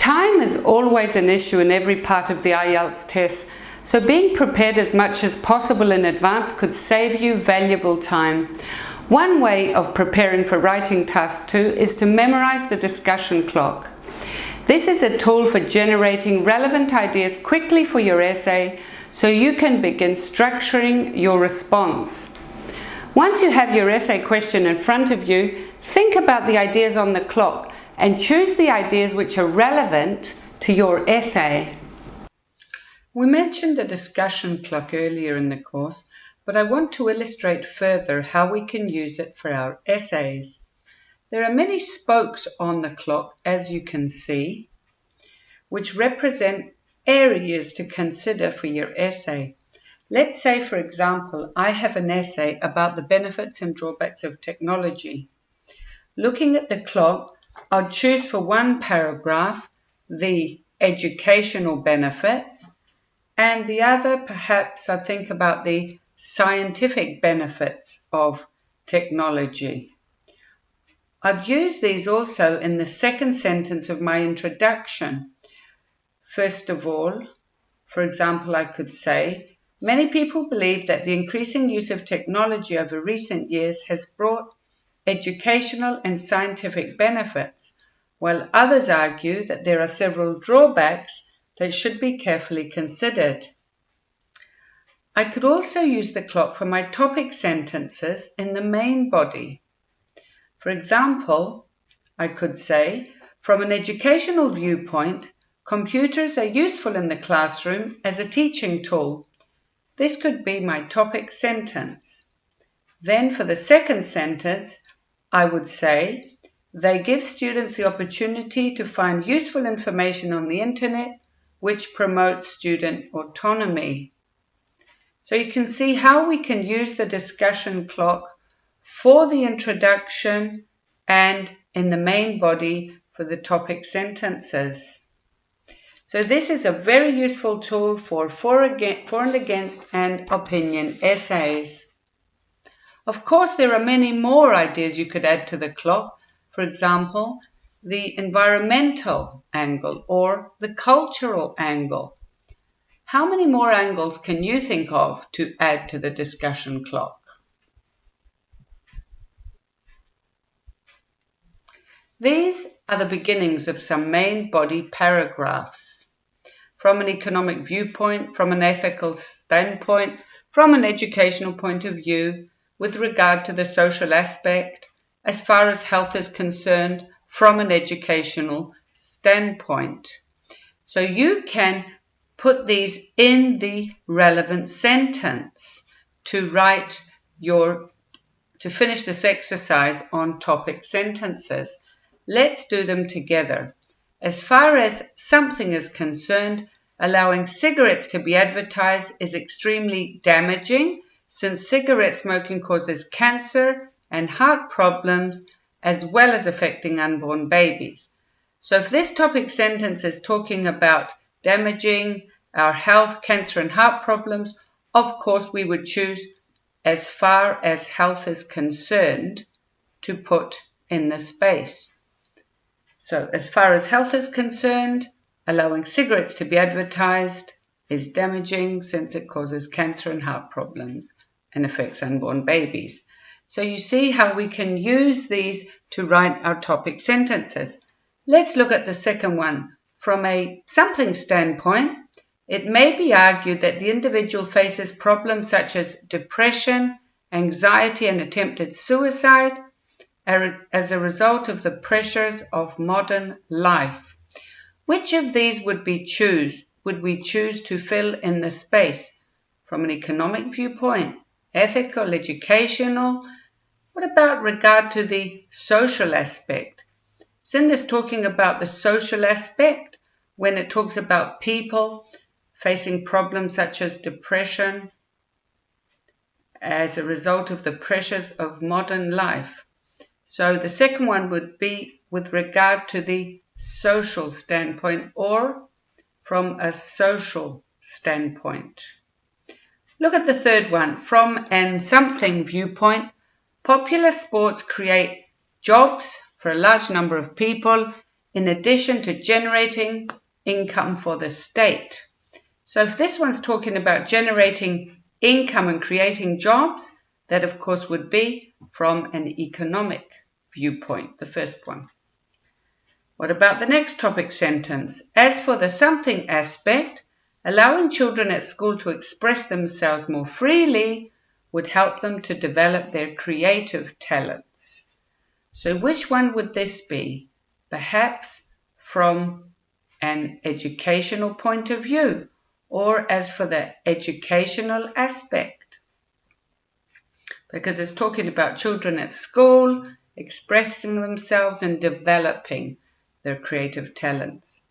Time is always an issue in every part of the IELTS test, so being prepared as much as possible in advance could save you valuable time. One way of preparing for writing task 2 is to memorize the discussion clock. This is a tool for generating relevant ideas quickly for your essay so you can begin structuring your response. Once you have your essay question in front of you, think about the ideas on the clock and choose the ideas which are relevant to your essay. We mentioned the discussion clock earlier in the course, but I want to illustrate further how we can use it for our essays. There are many spokes on the clock, as you can see, which represent areas to consider for your essay. Let's say, for example, I have an essay about the benefits and drawbacks of technology. Looking at the clock, I'll choose for one paragraph the educational benefits, and the other, perhaps, I think about the scientific benefits of technology. I've used these also in the second sentence of my introduction. First of all, for example, I could say, many people believe that the increasing use of technology over recent years has brought educational and scientific benefits, while others argue that there are several drawbacks that should be carefully considered. I could also use the clock for my topic sentences in the main body. For example, I could say, from an educational viewpoint, computers are useful in the classroom as a teaching tool. This could be my topic sentence. Then for the second sentence, I would say, they give students the opportunity to find useful information on the internet, which promotes student autonomy. So you can see how we can use the discussion clock for the introduction and in the main body for the topic sentences. So this is a very useful tool for and against and opinion essays. Of course, there are many more ideas you could add to the clock. For example, the environmental angle or the cultural angle. How many more angles can you think of to add to the discussion clock? These are the beginnings of some main body paragraphs. From an economic viewpoint, from an ethical standpoint, from an educational point of view, with regard to the social aspect, as far as health is concerned, from an educational standpoint. So you can put these in the relevant sentence to finish this exercise on topic sentences. Let's do them together. As far as something is concerned, allowing cigarettes to be advertised is extremely damaging, since cigarette smoking causes cancer and heart problems, as well as affecting unborn babies. So if this topic sentence is talking about damaging our health, cancer and heart problems, of course we would choose as far as health is concerned to put in the space. So as far as health is concerned, allowing cigarettes to be advertised is damaging since it causes cancer and heart problems and affects unborn babies. So you see how we can use these to write our topic sentences. Let's look at the second one. From a something standpoint, it may be argued that the individual faces problems such as depression, anxiety and attempted suicide as a result of the pressures of modern life. Which of these would we choose to fill in the space? From an economic viewpoint, ethical, educational? What about regard to the social aspect? Isn't this talking about the social aspect when it talks about people facing problems such as depression as a result of the pressures of modern life? So the second one would be with regard to the social standpoint or from a social standpoint. Look at the third one. From an something viewpoint, popular sports create jobs for a large number of people in addition to generating income for the state. So if this one's talking about generating income and creating jobs, that of course would be from an economic viewpoint, the first one. What about the next topic sentence? As for the something aspect, allowing children at school to express themselves more freely would help them to develop their creative talents. So which one would this be? Perhaps from an educational point of view, or as for the educational aspect. Because it's talking about children at school expressing themselves and developing their creative talents.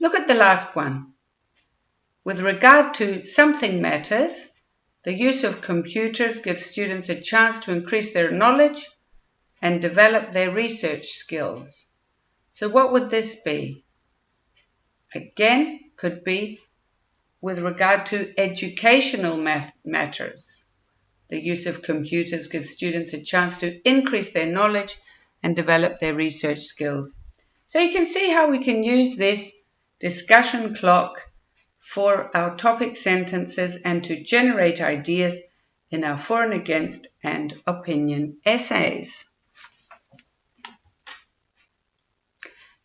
Look at the last one. With regard to something matters, the use of computers gives students a chance to increase their knowledge and develop their research skills. So what would this be? Again, could be with regard to educational matters. The use of computers gives students a chance to increase their knowledge and develop their research skills. So you can see how we can use this discussion clock for our topic sentences and to generate ideas in our for and against and opinion essays.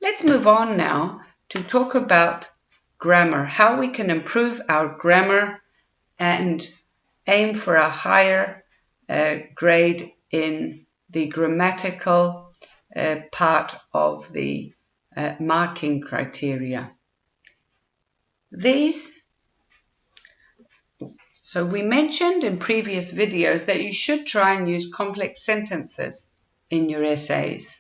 Let's move on now to talk about grammar, how we can improve our grammar and aim for a higher grade in the grammatical part of the marking criteria. So we mentioned in previous videos that you should try and use complex sentences in your essays.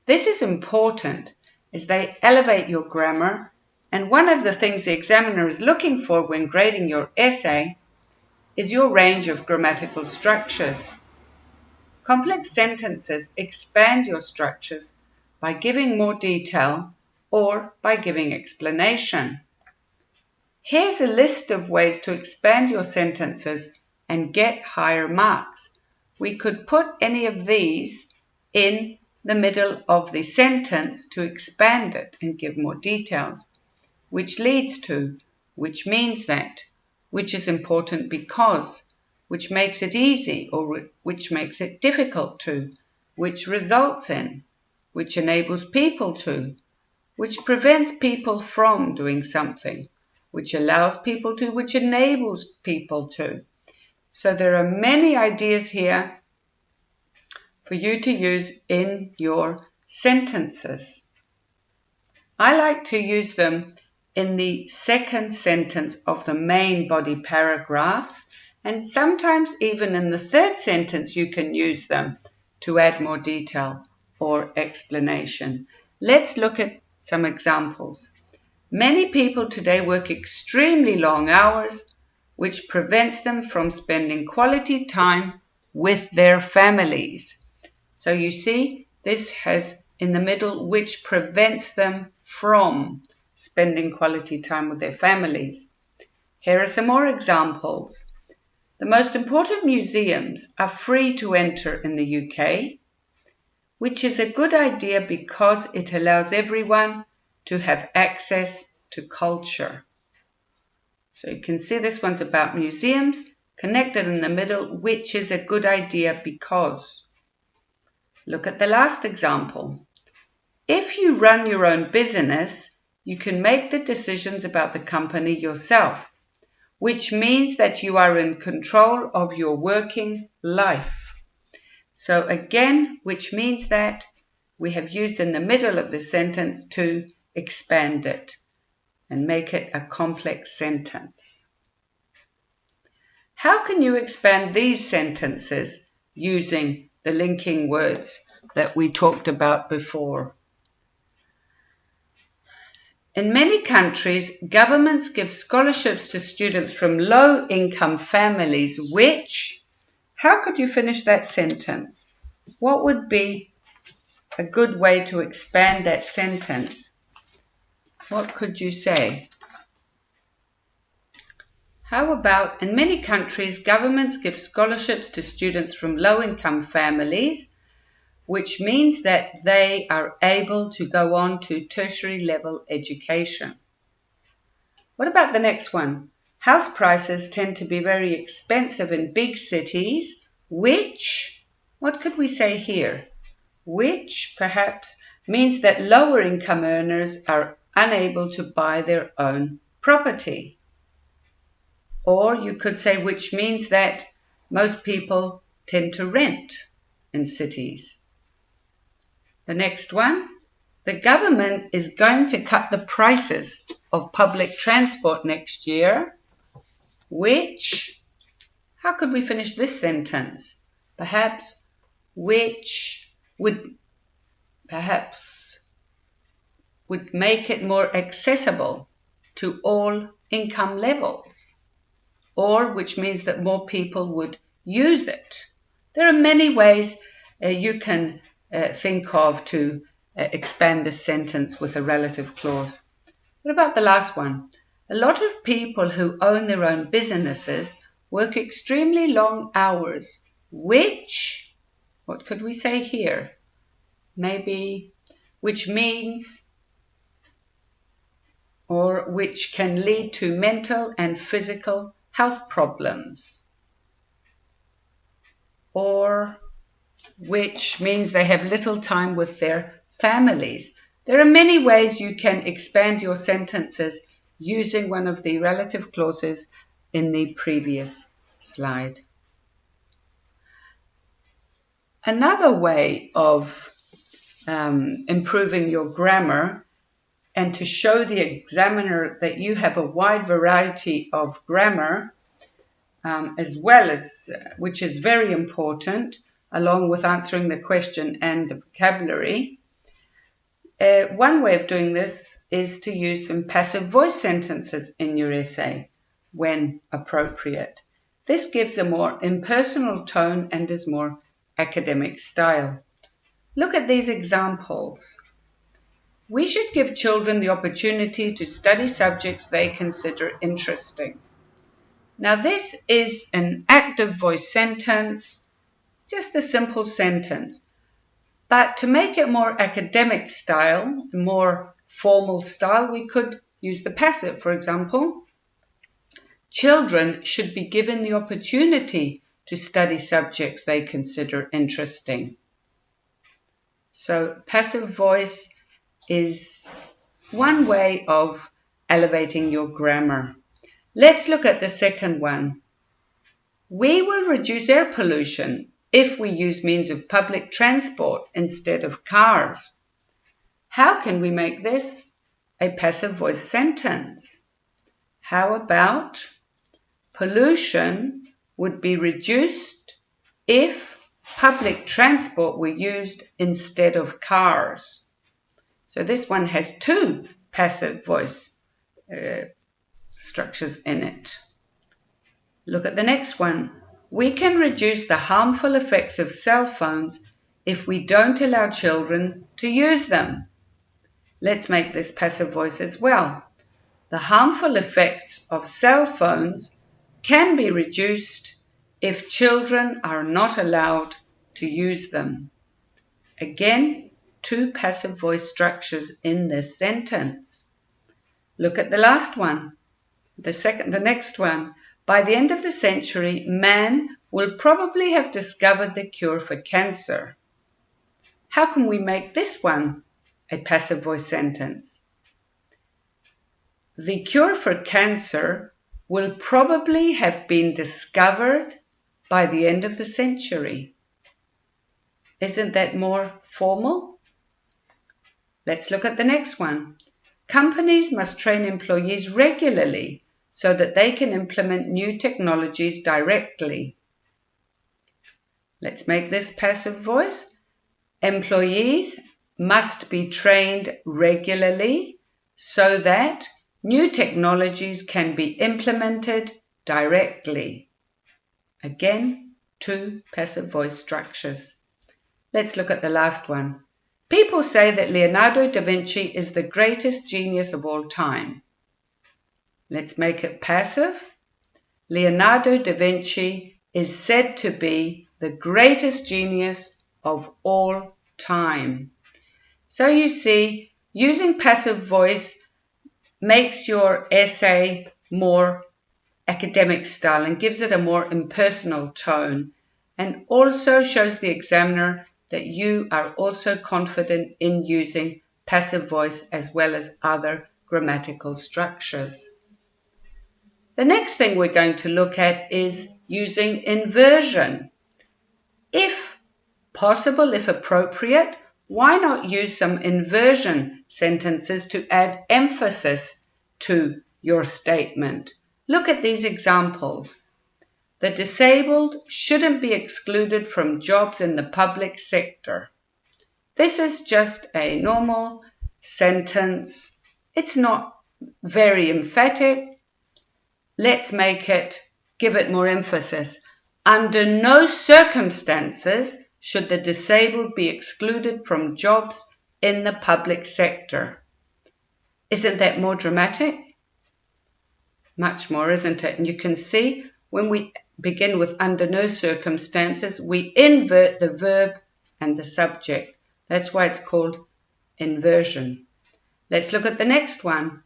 This is important as they elevate your grammar, and one of the things the examiner is looking for when grading your essay is your range of grammatical structures. Complex sentences expand your structures by giving more detail or by giving explanation. Here's a list of ways to expand your sentences and get higher marks. We could put any of these in the middle of the sentence to expand it and give more details, which leads to, which means that, which is important because, which makes it easy or which makes it difficult to, which results in, which enables people to, which prevents people from doing something, which allows people to, which enables people to. So there are many ideas here for you to use in your sentences. I like to use them in the second sentence of the main body paragraphs, and sometimes even in the third sentence you can use them to add more detail or explanation. Let's look at some examples. Many people today work extremely long hours, which prevents them from spending quality time with their families. So you see, this has in the middle, which prevents them from spending quality time with their families. Here are some more examples. The most important museums are free to enter in the UK, which is a good idea because it allows everyone to have access to culture. So you can see this one's about museums, connected in the middle, which is a good idea because. Look at the last example. If you run your own business, you can make the decisions about the company yourself, which means that you are in control of your working life. So again, which means that we have used in the middle of the sentence to expand it and make it a complex sentence. How can you expand these sentences using the linking words that we talked about before? In many countries, governments give scholarships to students from low-income families, which, how could you finish that sentence? What would be a good way to expand that sentence? What could you say? How about, in many countries, governments give scholarships to students from low-income families, which means that they are able to go on to tertiary level education. What about the next one? House prices tend to be very expensive in big cities, which, what could we say here? Which perhaps means that lower income earners are unable to buy their own property. Or you could say which means that most people tend to rent in cities. The next one, the government is going to cut the prices of public transport next year, which, how could we finish this sentence? Perhaps which would make it more accessible to all income levels, or which means that more people would use it. There are many ways you can think of to expand this sentence with a relative clause. What about the last one? A lot of people who own their own businesses work extremely long hours, which, what could we say here? Maybe, which means, or which can lead to mental and physical health problems, or which means they have little time with their families. There are many ways you can expand your sentences using one of the relative clauses in the previous slide. Another way of improving your grammar and to show the examiner that you have a wide variety of grammar as well as, which is very important, along with answering the question and the vocabulary. One way of doing this is to use some passive voice sentences in your essay when appropriate. This gives a more impersonal tone and is more academic style. Look at these examples. We should give children the opportunity to study subjects they consider interesting. Now this is an active voice sentence, just a simple sentence. But to make it more academic style, more formal style, we could use the passive. For example, children should be given the opportunity to study subjects they consider interesting. So passive voice is one way of elevating your grammar. Let's look at the second one. We will reduce air pollution if we use means of public transport instead of cars. How can we make this a passive voice sentence? How about pollution would be reduced if public transport were used instead of cars? So this one has two passive voice structures in it. Look at the next one. We can reduce the harmful effects of cell phones if we don't allow children to use them. Let's make this passive voice as well. The harmful effects of cell phones can be reduced if children are not allowed to use them. Again, two passive voice structures in this sentence. Look at the last one, the next one. By the end of the century, man will probably have discovered the cure for cancer. How can we make this one a passive voice sentence? The cure for cancer will probably have been discovered by the end of the century. Isn't that more formal? Let's look at the next one. Companies must train employees regularly so that they can implement new technologies directly. Let's make this passive voice. Employees must be trained regularly so that new technologies can be implemented directly. Again, two passive voice structures. Let's look at the last one. People say that Leonardo da Vinci is the greatest genius of all time. Let's make it passive. Leonardo da Vinci is said to be the greatest genius of all time. So you see, using passive voice makes your essay more academic style and gives it a more impersonal tone, and also shows the examiner that you are also confident in using passive voice as well as other grammatical structures. The next thing we're going to look at is using inversion. If possible, if appropriate, why not use some inversion sentences to add emphasis to your statement? Look at these examples. The disabled shouldn't be excluded from jobs in the public sector. This is just a normal sentence. It's not very emphatic. Let's give it more emphasis. Under no circumstances should the disabled be excluded from jobs in the public sector. Isn't that more dramatic? Much more, isn't it? And you can see when we begin with under no circumstances, we invert the verb and the subject. That's why it's called inversion. Let's look at the next one.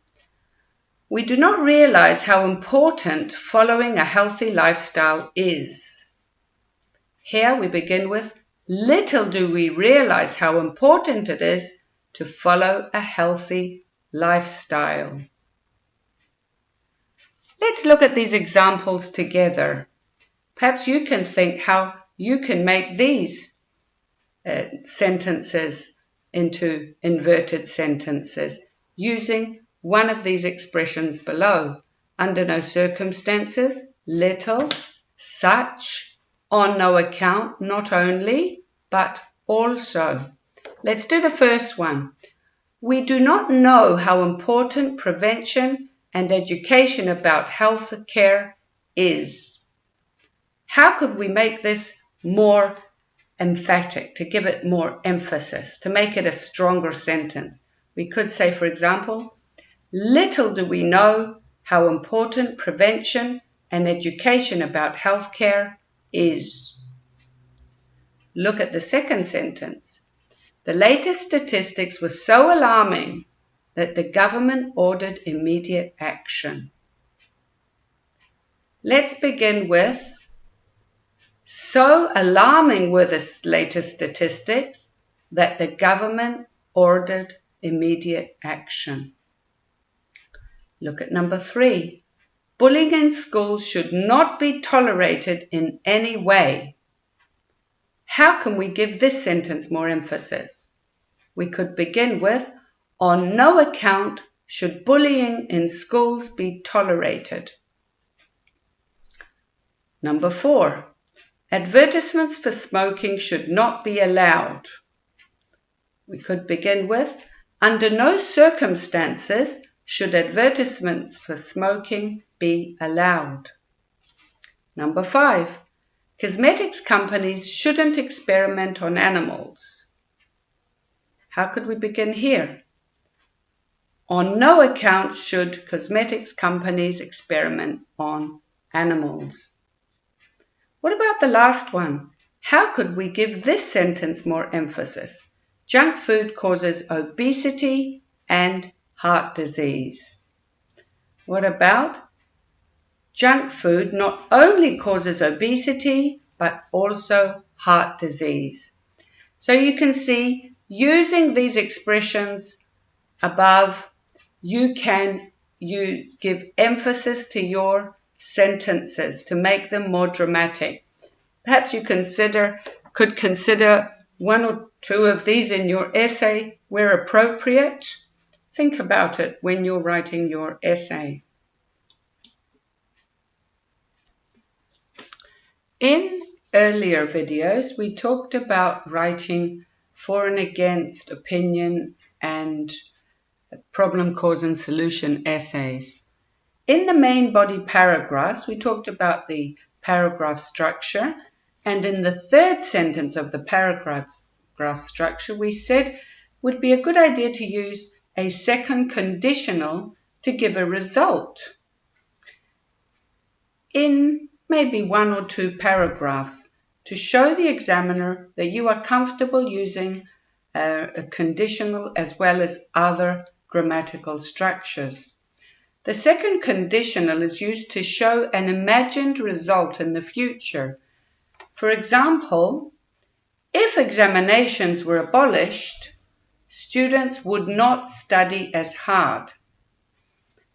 We do not realize how important following a healthy lifestyle is. Here we begin with, little do we realize how important it is to follow a healthy lifestyle. Let's look at these examples together. Perhaps you can think how you can make these sentences into inverted sentences using one of these expressions below. Under no circumstances, little, such, on no account, not only, but also. Let's do the first one. We do not know how important prevention and education about health care is. How could we make this more emphatic, to give it more emphasis, to make it a stronger sentence? We could say, for example, little do we know how important prevention and education about health care is. Look at the second sentence. The latest statistics were so alarming that the government ordered immediate action. Let's begin with, so alarming were the latest statistics that the government ordered immediate action. Look at number 3. Bullying in schools should not be tolerated in any way. How can we give this sentence more emphasis? We could begin with, on no account should bullying in schools be tolerated. Number 4. Advertisements for smoking should not be allowed. We could begin with, under no circumstances should advertisements for smoking be allowed. Number 5. Cosmetics companies shouldn't experiment on animals. How could we begin here? On no account should cosmetics companies experiment on animals. What about the last one? How could we give this sentence more emphasis? Junk food causes obesity and heart disease. What about junk food not only causes obesity, but also heart disease? So you can see, using these expressions above, you give emphasis to your sentences to make them more dramatic. Perhaps you could consider one or two of these in your essay where appropriate. Think about it when you're writing your essay. In earlier videos, we talked about writing for and against, opinion, and problem, cause, and solution essays. In the main body paragraphs, we talked about the paragraph structure, and in the third sentence of the paragraph structure, we said it would be a good idea to use a second conditional to give a result in maybe 1 or 2 paragraphs to show the examiner that you are comfortable using a conditional as well as other grammatical structures. The second conditional is used to show an imagined result in the future. For example, if examinations were abolished, students would not study as hard.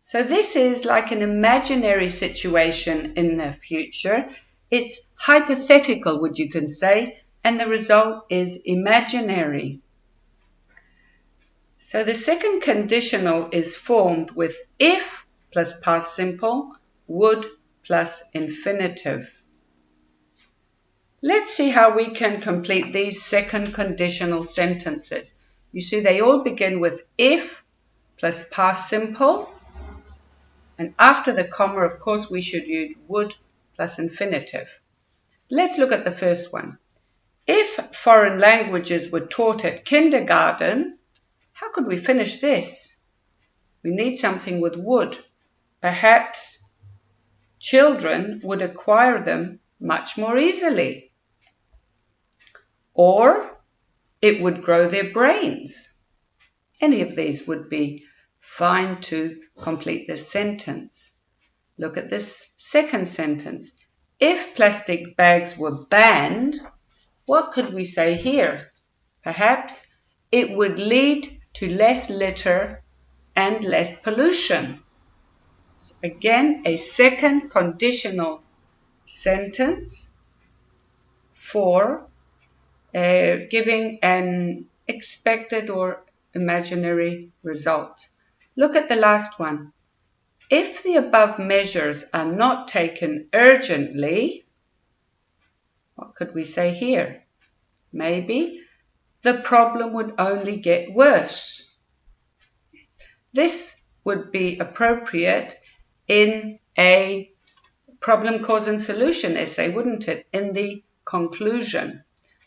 So this is like an imaginary situation in the future. It's hypothetical, would you can say, and the result is imaginary. So the second conditional is formed with if plus past simple, would plus infinitive. Let's see how we can complete these second conditional sentences. You see they all begin with if plus past simple, and after the comma, of course, we should use would plus infinitive. Let's look at the first one. If foreign languages were taught at kindergarten, how could we finish this? We need something with would. Perhaps children would acquire them much more easily. Or it would grow their brains. Any of these would be fine to complete this sentence. Look at this second sentence. If plastic bags were banned, what could we say here? Perhaps it would lead to less litter and less pollution. So again, a second conditional sentence for giving an expected or imaginary result. Look at the last one. If the above measures are not taken urgently, what could we say here? Maybe the problem would only get worse. This would be appropriate in a problem, cause and solution essay, wouldn't it? In the conclusion.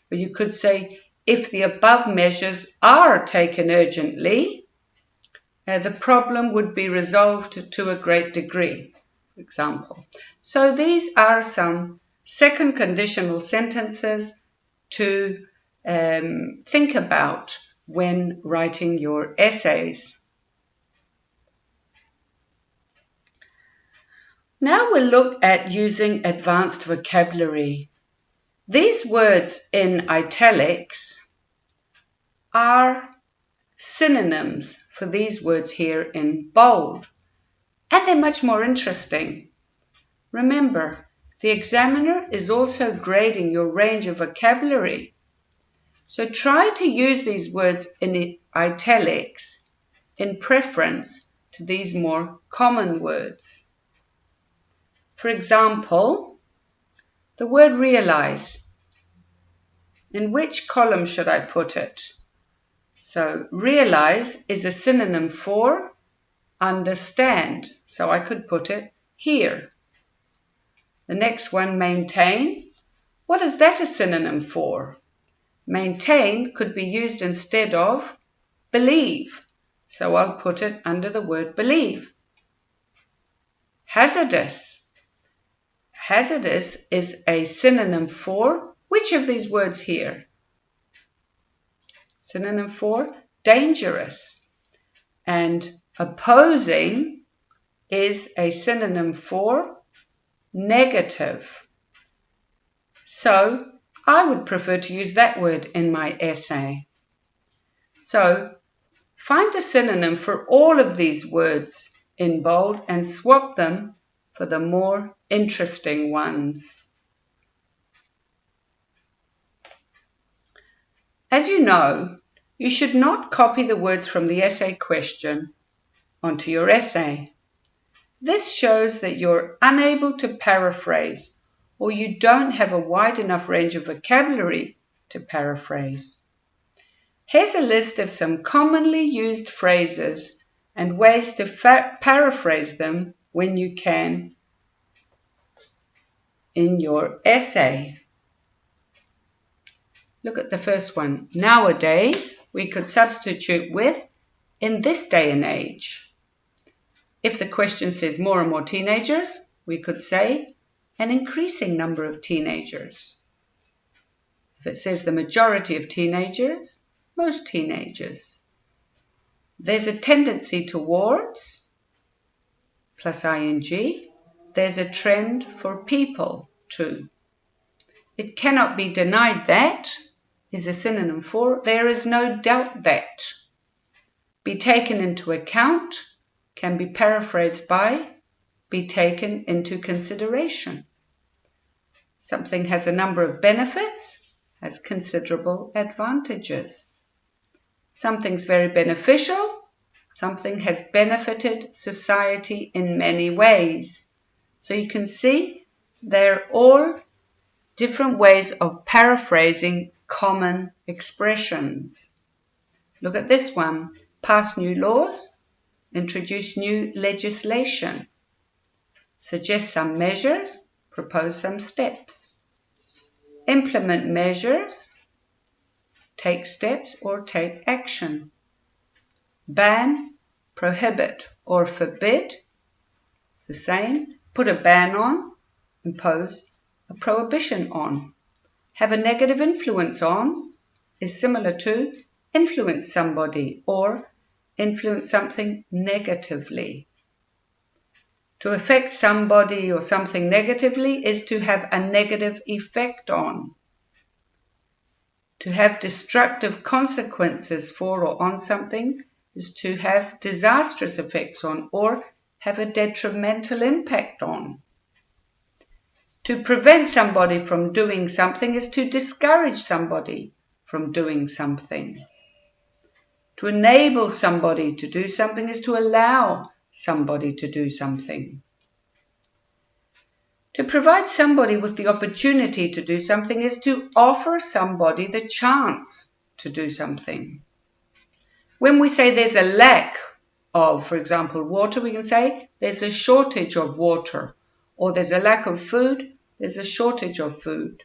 But you could say, if the above measures are taken urgently, the problem would be resolved to a great degree, for example. So these are some second conditional sentences to think about when writing your essays. Now we'll look at using advanced vocabulary. These words in italics are synonyms for these words here in bold, and they're much more interesting. Remember, the examiner is also grading your range of vocabulary. So try to use these words in italics in preference to these more common words. For example, the word realize. In which column should I put it? So realize is a synonym for understand. So I could put it here. The next one, maintain. What is that a synonym for? Maintain could be used instead of believe. So I'll put it under the word believe. Hazardous. Hazardous is a synonym for which of these words here? Synonym for dangerous. And opposing is a synonym for negative. So I would prefer to use that word in my essay. So find a synonym for all of these words in bold and swap them for the more interesting ones. As you know, you should not copy the words from the essay question onto your essay. This shows that you're unable to paraphrase, or you don't have a wide enough range of vocabulary to paraphrase. Here's a list of some commonly used phrases and ways to paraphrase them when you can in your essay. Look at the first one. Nowadays, we could substitute with in this day and age. If the question says more and more teenagers, we could say an increasing number of teenagers. If it says the majority of teenagers, most teenagers. There's a tendency towards, plus ing. There's a trend for people too. It cannot be denied that is a synonym for there is no doubt that. Be taken into account can be paraphrased by be taken into consideration. Something has a number of benefits, has considerable advantages. Something's very beneficial, something has benefited society in many ways. So you can see they're all different ways of paraphrasing common expressions. Look at this one. Pass new laws, introduce new legislation, suggest some measures, propose some steps, implement measures, take steps or take action, ban, prohibit or forbid, it's the same, put a ban on, impose a prohibition on, have a negative influence on is similar to influence somebody or influence something negatively. To affect somebody or something negatively is to have a negative effect on. To have destructive consequences for or on something is to have disastrous effects on or have a detrimental impact on. To prevent somebody from doing something is to discourage somebody from doing something. To enable somebody to do something is to allow somebody to do something. To provide somebody with the opportunity to do something is to offer somebody the chance to do something. When we say there's a lack of, for example, water, we can say there's a shortage of water, or there's a lack of food, there's a shortage of food.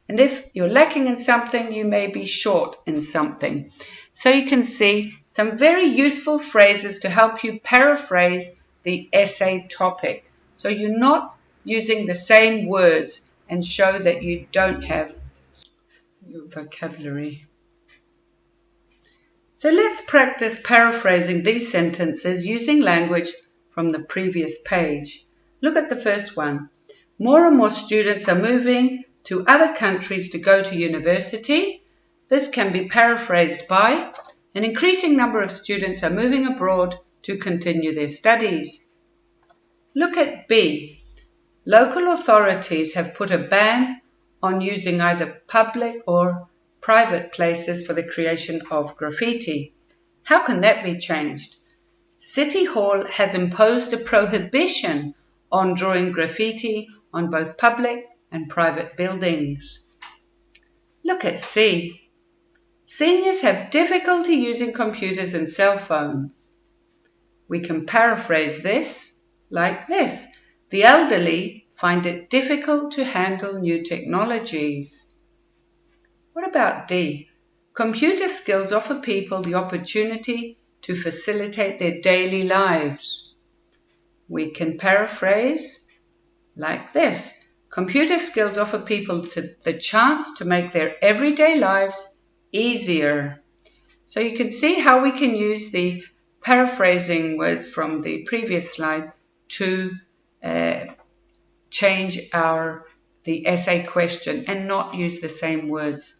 And if you're lacking in something, you may be short in something. So you can see some very useful phrases to help you paraphrase the essay topic. So you're not using the same words and show that you don't have your vocabulary. So let's practice paraphrasing these sentences using language from the previous page. Look at the first one. More and more students are moving to other countries to go to university. This can be paraphrased by an increasing number of students are moving abroad to continue their studies. Look at B. Local authorities have put a ban on using either public or private places for the creation of graffiti. How can that be changed? City Hall has imposed a prohibition on drawing graffiti on both public and private buildings. Look at C. Seniors have difficulty using computers and cell phones. We can paraphrase this like this. The elderly find it difficult to handle new technologies. What about D? Computer skills offer people the opportunity to facilitate their daily lives. We can paraphrase like this. Computer skills offer people the chance to make their everyday lives easier. So you can see how we can use the paraphrasing words from the previous slide to change the essay question and not use the same words.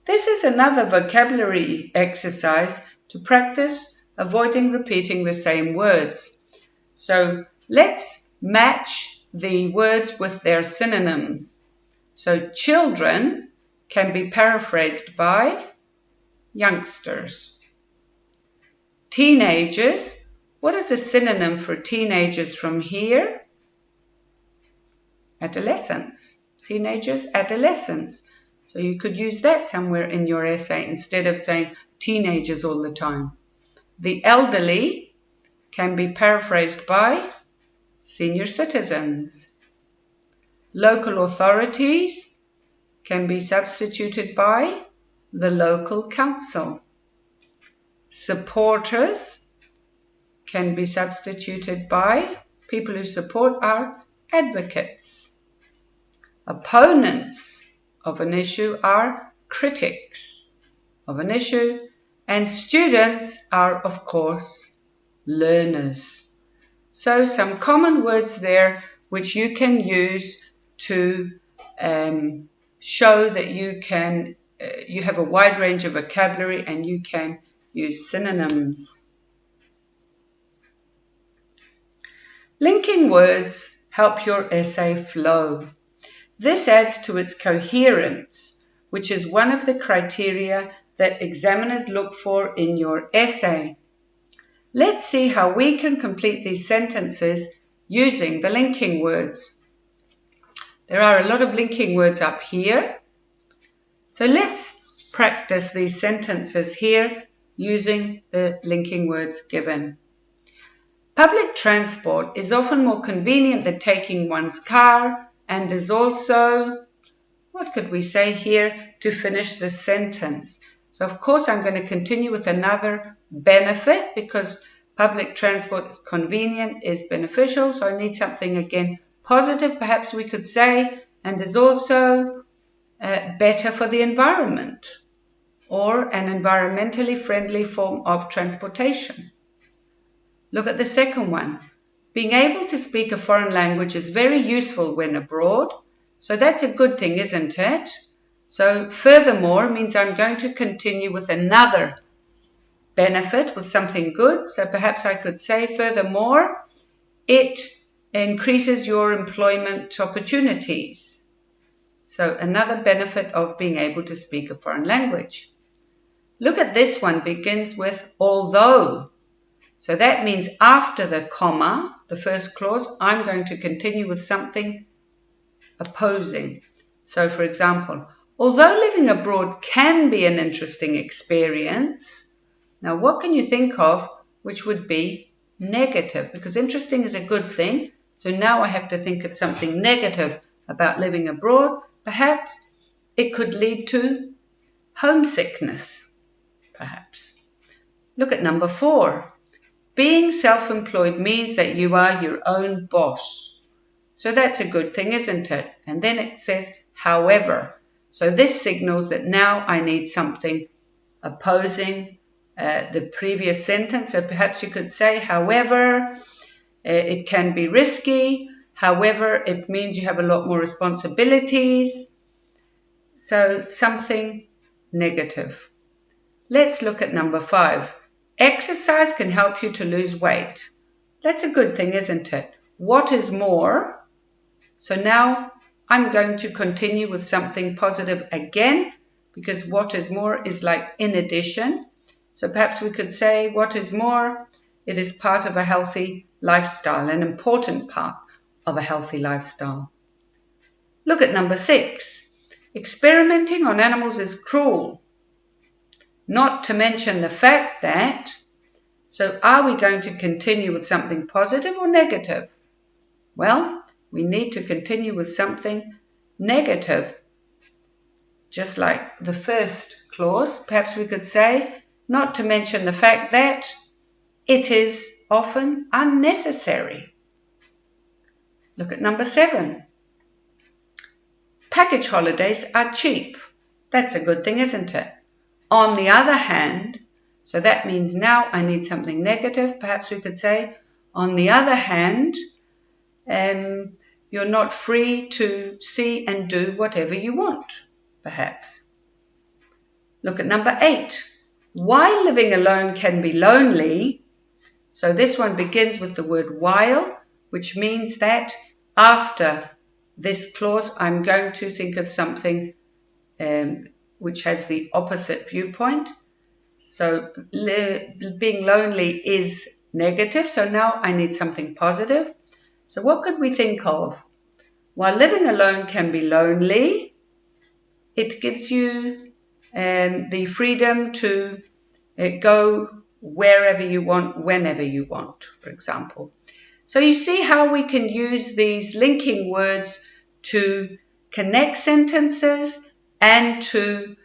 This is another vocabulary exercise to practice avoiding repeating the same words. So let's match the words with their synonyms. So children can be paraphrased by youngsters. Teenagers, what is a synonym for teenagers from here? Adolescents. Teenagers, adolescents. So you could use that somewhere in your essay instead of saying teenagers all the time. The elderly can be paraphrased by senior citizens. Local authorities can be substituted by the local council. Supporters can be substituted by people who support our advocates. Opponents of an issue are critics of an issue, and students are, of course, learners. So some common words there which you can use to show that you have a wide range of vocabulary and you can use synonyms. Linking words help your essay flow. This adds to its coherence, which is one of the criteria that examiners look for in your essay. Let's see how we can complete these sentences using the linking words. There are a lot of linking words up here. So let's practice these sentences here using the linking words given. Public transport is often more convenient than taking one's car and is also, what could we say here to finish the sentence? So of course I'm going to continue with another benefit because public transport is convenient, is beneficial. So I need something again positive, perhaps we could say, and is also better for the environment or an environmentally friendly form of transportation. Look at the second one. Being able to speak a foreign language is very useful when abroad. So that's a good thing, isn't it? So furthermore means I'm going to continue with another benefit, with something good. So perhaps I could say furthermore, it increases your employment opportunities. So another benefit of being able to speak a foreign language. Look at this one, begins with although. So that means after the comma, the first clause, I'm going to continue with something opposing. So for example, although living abroad can be an interesting experience, now what can you think of which would be negative? Because interesting is a good thing. So now I have to think of something negative about living abroad. Perhaps it could lead to homesickness, perhaps. Look at number 4. Being self-employed means that you are your own boss. So that's a good thing, isn't it? And then it says, however. So this signals that now I need something opposing the previous sentence. So perhaps you could say, however, it can be risky. However, it means you have a lot more responsibilities. So something negative. Let's look at number 5. Exercise can help you to lose weight. That's a good thing, isn't it? What is more? So now I'm going to continue with something positive again, because what is more is like in addition. So perhaps we could say, what is more? It is part of a healthy lifestyle, an important part of a healthy lifestyle. Look at number 6. Experimenting on animals is cruel. Not to mention the fact that, so are we going to continue with something positive or negative? Well, we need to continue with something negative. Just like the first clause, perhaps we could say, not to mention the fact that it is often unnecessary. Look at number 7. Package holidays are cheap. That's a good thing, isn't it? On the other hand, so that means now I need something negative. Perhaps we could say, on the other hand, you're not free to see and do whatever you want, perhaps. Look at number 8. While living alone can be lonely, so this one begins with the word while, which means that after this clause, I'm going to think of something which has the opposite viewpoint. So being lonely is negative, so now I need something positive. So what could we think of? While living alone can be lonely, it gives you the freedom to go wherever you want, whenever you want, for example. So you see how we can use these linking words to connect sentences and to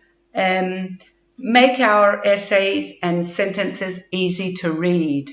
make our essays and sentences easy to read.